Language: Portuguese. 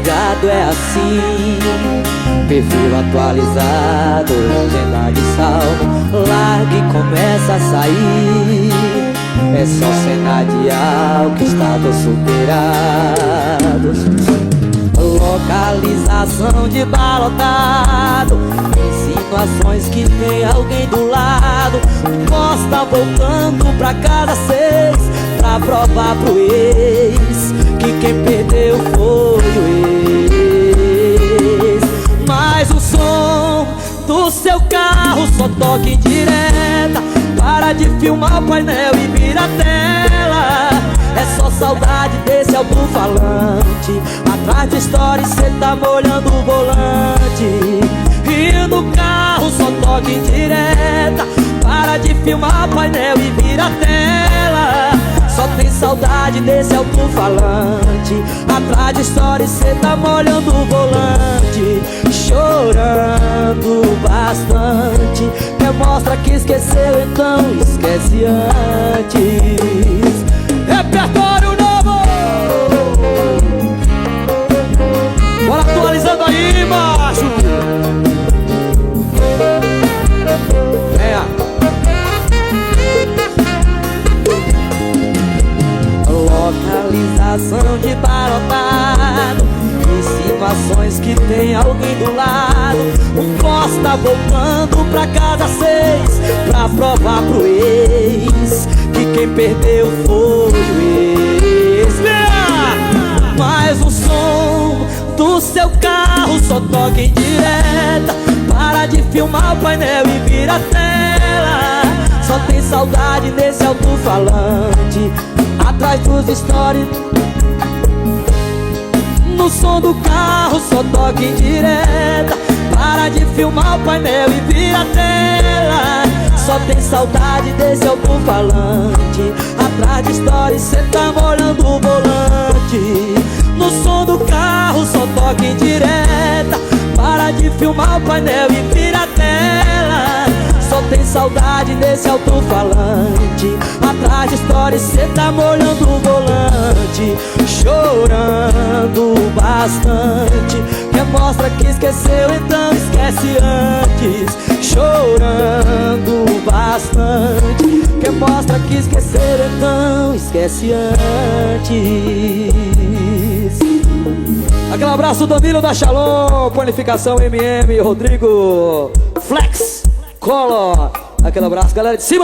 chegado é assim, perfil atualizado, legenda de salvo, larga e começa a sair. É só cena de álcool, estados superados. Localização de balotado, insinuações que tem alguém do lado. Posta voltando pra casa 6, pra provar pro ex que quem perdeu foi o ex. Mas o som do seu carro só toca em direta. Para de filmar o painel e vira a tela. É só saudade desse alto-falante. Atrás de história cê tá molhando o volante. E no carro só toca em direta. Para de filmar o painel e vira a tela. Só tem saudade desse alto-falante. Atrás de história cê tá molhando o volante. Chorando bastante. Quer mostrar que esqueceu, então esquece antes. Repertório novo! Bora atualizando aí, macho! Localização de balotado, insinuações que tem alguém do lado. Um posta voltando pra casa 6, pra provar pro ex que quem perdeu foi o ex. Mas o som do seu carro só toca em direta. Para de filmar o painel e vira a tela. Só tem saudade desse alto-falante. Atrás dos stories, no som do carro só toca em direta. Para de filmar o painel e vira a tela. Só tem saudade desse alto-falante. Atrás de stories cê tá molhando o volante. No som do carro só toca em direta. Para de filmar o painel e vira a tela. Só tem saudade desse alto-falante. Atrás de stories cê tá molhando o volante. Chorando bastante. Quer mostrar que esqueceu, então esquece antes. Chorando bastante. Quer mostrar que esqueceu, então esquece antes. Aquele abraço do Danilo da Shalom, Panificação MM, Rodrigo Flex Collor. Aquele abraço, galera de cima.